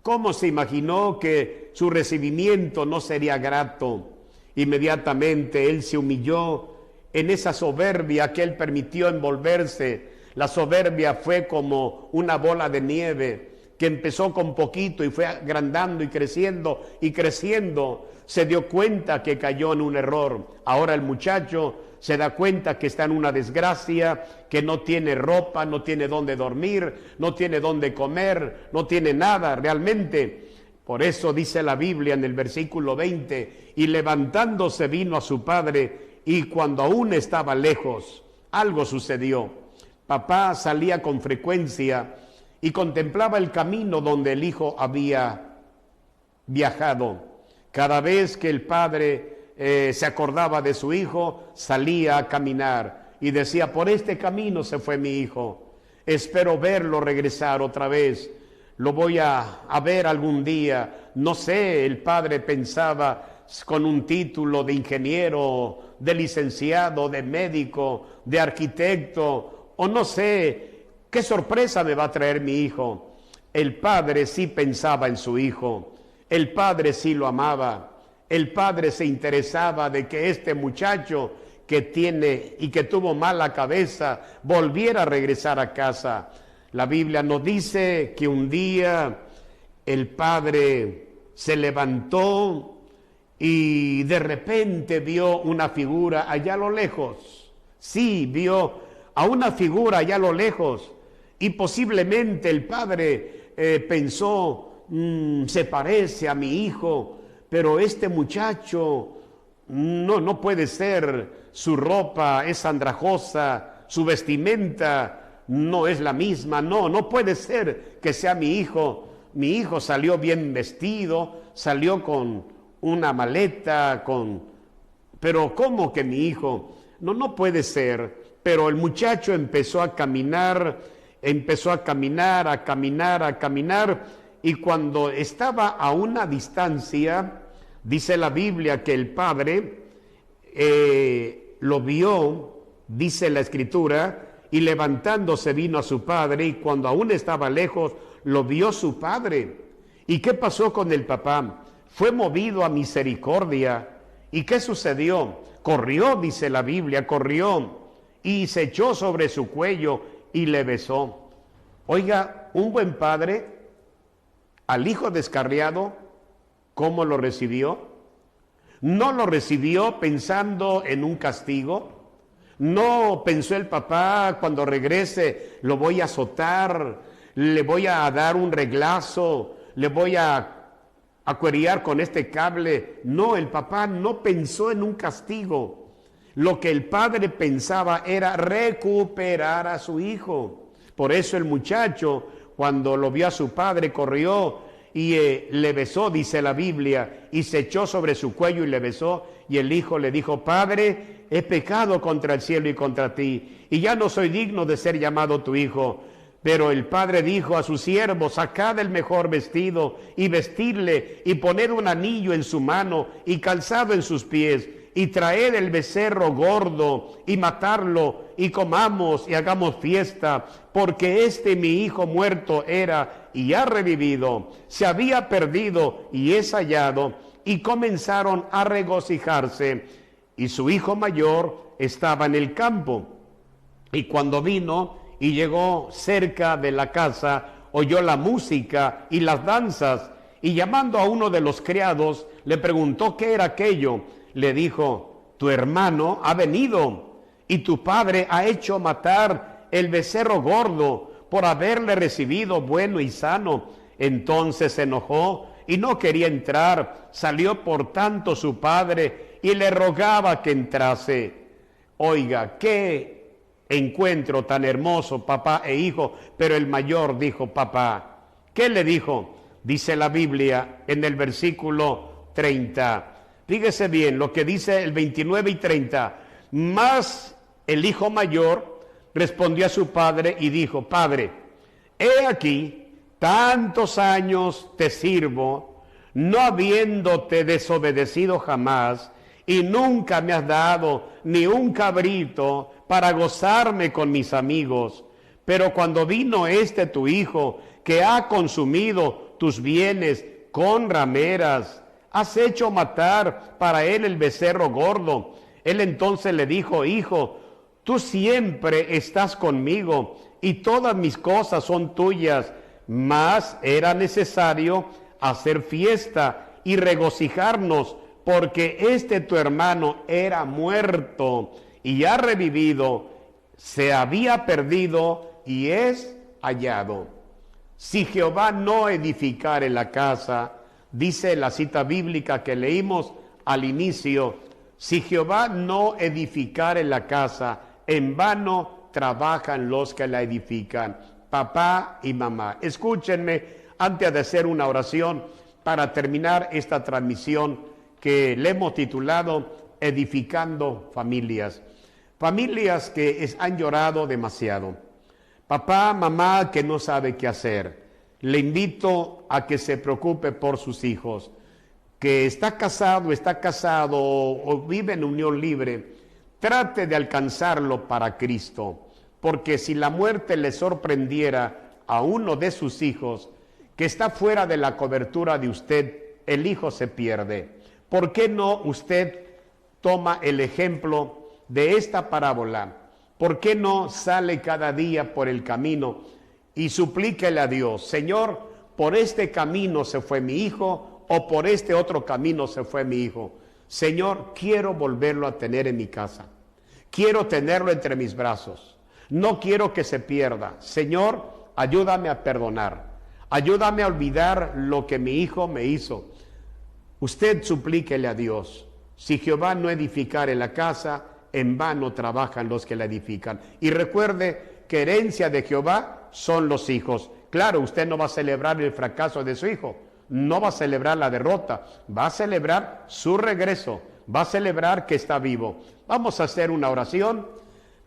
¿Cómo se imaginó que su recibimiento no sería grato? Inmediatamente él se humilló en esa soberbia que él permitió envolverse. La soberbia fue como una bola de nieve que empezó con poquito y fue agrandando y creciendo y creciendo. Se dio cuenta que cayó en un error. Ahora el muchacho se da cuenta que está en una desgracia, que no tiene ropa, no tiene dónde dormir, no tiene dónde comer, no tiene nada realmente. Por eso dice la Biblia en el versículo 20: y levantándose vino a su padre, y cuando aún estaba lejos, algo sucedió. Papá salía con frecuencia y contemplaba el camino donde el hijo había viajado. Cada vez que el padre se acordaba de su hijo, salía a caminar y decía: por este camino se fue mi hijo, espero verlo regresar otra vez, lo voy a ver algún día. No sé, el padre pensaba, con un título de ingeniero, de licenciado, de médico, de arquitecto, o no sé, qué sorpresa me va a traer mi hijo. El padre sí pensaba en su hijo, el padre sí lo amaba. El padre se interesaba de que este muchacho que tiene y que tuvo mala cabeza volviera a regresar a casa. La Biblia nos dice que un día el padre se levantó y de repente vio una figura allá a lo lejos. Sí, vio a una figura allá a lo lejos y posiblemente el padre pensó: se parece a mi hijo. Pero este muchacho no puede ser, su ropa es andrajosa, su vestimenta no es la misma, no puede ser que sea mi hijo. Mi hijo salió bien vestido, salió con una maleta, pero ¿cómo que mi hijo? No puede ser. Pero el muchacho empezó a caminar, y cuando estaba a una distancia, dice la Biblia que el padre lo vio, dice la Escritura, y levantándose vino a su padre, y cuando aún estaba lejos, lo vio su padre. ¿Y qué pasó con el papá? Fue movido a misericordia. ¿Y qué sucedió? Corrió, dice la Biblia, corrió, y se echó sobre su cuello y le besó. Oiga, un buen padre al hijo descarriado, ¿cómo lo recibió? No lo recibió pensando en un castigo. No pensó el papá: cuando regrese lo voy a azotar, le voy a dar un reglazo, le voy a acuerriar con este cable. No, el papá no pensó en un castigo. Lo que el padre pensaba era recuperar a su hijo. Por eso el muchacho, cuando lo vio a su padre, corrió y le besó, dice la Biblia, y se echó sobre su cuello y le besó. Y el hijo le dijo: Padre, he pecado contra el cielo y contra ti, y ya no soy digno de ser llamado tu hijo. Pero el padre dijo a sus siervos: sacad el mejor vestido y vestirle, y poned un anillo en su mano y calzado en sus pies, y traed el becerro gordo y matarlo, y comamos y hagamos fiesta, porque mi hijo muerto era y ha revivido, se había perdido y es hallado. y comenzaron a regocijarse, y su hijo mayor estaba en el campo. Y cuando vino y llegó cerca de la casa, oyó la música y las danzas, y llamando a uno de los criados, le preguntó qué era aquello. Le dijo: tu hermano ha venido, y tu padre ha hecho matar el becerro gordo por haberle recibido bueno y sano. Entonces se enojó y no quería entrar. Salió por tanto su padre y le rogaba que entrase. Oiga, qué encuentro tan hermoso, papá e hijo. Pero el mayor dijo: papá. ¿Qué le dijo? Dice la Biblia en el versículo 30. Fíjese bien lo que dice el 29 y 30. Mas el hijo mayor respondió a su padre y dijo: Padre, he aquí, tantos años te sirvo, no habiéndote desobedecido jamás, y nunca me has dado ni un cabrito para gozarme con mis amigos. Pero cuando vino este tu hijo, que ha consumido tus bienes con rameras, has hecho matar para él el becerro gordo. Él entonces le dijo: Hijo, tú siempre estás conmigo, y todas mis cosas son tuyas. Mas era necesario hacer fiesta y regocijarnos, porque este tu hermano era muerto y ha revivido, se había perdido y es hallado. Si Jehová no edificare la casa, dice la cita bíblica que leímos al inicio, si Jehová no edificare la casa, en vano trabajan los que la edifican. Papá y mamá, escúchenme antes de hacer una oración para terminar esta transmisión que le hemos titulado Edificando Familias. Familias que han llorado demasiado. Papá, mamá que no sabe qué hacer. Le invito a que se preocupe por sus hijos. Que está casado o vive en unión libre. Trate de alcanzarlo para Cristo. Porque si la muerte le sorprendiera a uno de sus hijos que está fuera de la cobertura de usted, el hijo se pierde. ¿Por qué no usted toma el ejemplo de esta parábola? ¿Por qué no sale cada día por el camino y suplíquele a Dios: Señor, por este camino se fue mi hijo, o por este otro camino se fue mi hijo? Señor, quiero volverlo a tener en mi casa. Quiero tenerlo entre mis brazos. No quiero que se pierda. Señor, ayúdame a perdonar. Ayúdame a olvidar lo que mi hijo me hizo. Usted suplíquele a Dios. Si Jehová no edificare la casa, en vano trabajan los que la edifican. Y recuerde que herencia de Jehová son los hijos. Claro, usted no va a celebrar el fracaso de su hijo. No va a celebrar la derrota. Va a celebrar su regreso. Va a celebrar que está vivo. Vamos a hacer una oración.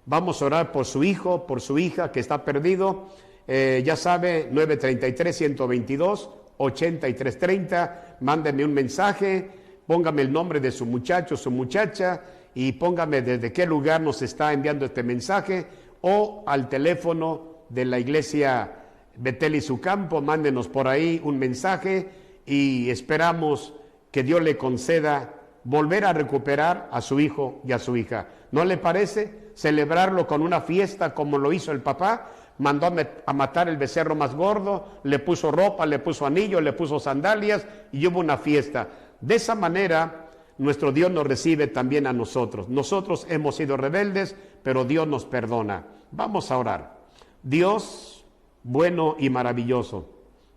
Vamos a orar por su hijo, por su hija que está perdido. Ya sabe, 933-122-8330. Mándeme un mensaje, póngame el nombre de su muchacho, su muchacha, y póngame desde qué lugar nos está enviando este mensaje, o al teléfono de la iglesia Betel y su campo. Mándenos por ahí un mensaje y esperamos que Dios le conceda volver a recuperar a su hijo y a su hija. ¿No le parece? Celebrarlo con una fiesta como lo hizo el papá. Mandó a matar el becerro más gordo, le puso ropa, le puso anillo, le puso sandalias y hubo una fiesta. De esa manera nuestro Dios nos recibe también a nosotros. Nosotros hemos sido rebeldes, pero Dios nos perdona. Vamos a orar. Dios bueno y maravilloso,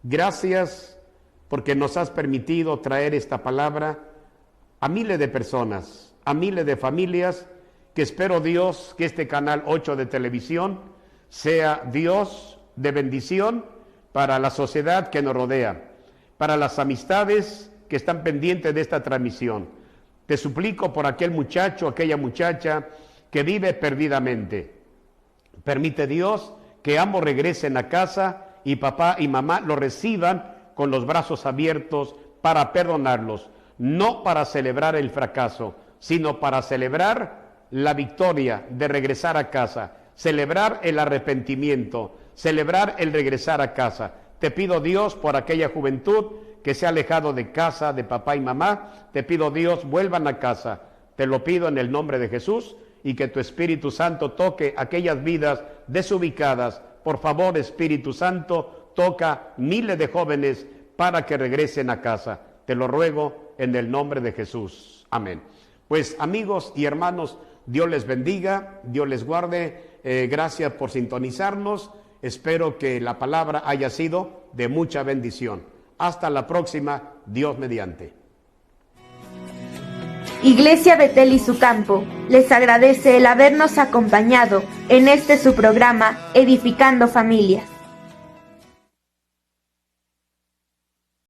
gracias porque nos has permitido traer esta palabra a miles de personas, a miles de familias, que espero, Dios, que este canal 8 de televisión sea, Dios, de bendición para la sociedad que nos rodea, para las amistades que están pendientes de esta transmisión. Te suplico por aquel muchacho, aquella muchacha que vive perdidamente. Permite, Dios, que ambos regresen a casa y papá y mamá lo reciban con los brazos abiertos para perdonarlos, no para celebrar el fracaso, sino para celebrar la victoria de regresar a casa, celebrar el arrepentimiento, celebrar el regresar a casa. Te pido, Dios, por aquella juventud que se ha alejado de casa, de papá y mamá, te pido, Dios, vuelvan a casa. Te lo pido en el nombre de Jesús, y que tu Espíritu Santo toque aquellas vidas desubicadas. Por favor, Espíritu Santo, toca miles de jóvenes para que regresen a casa. Te lo ruego en el nombre de Jesús. Amén. Pues amigos y hermanos, Dios les bendiga, Dios les guarde. Gracias por sintonizarnos. Espero que la palabra haya sido de mucha bendición. Hasta la próxima, Dios mediante. Iglesia Betel y su campo les agradece el habernos acompañado en este su programa Edificando Familias.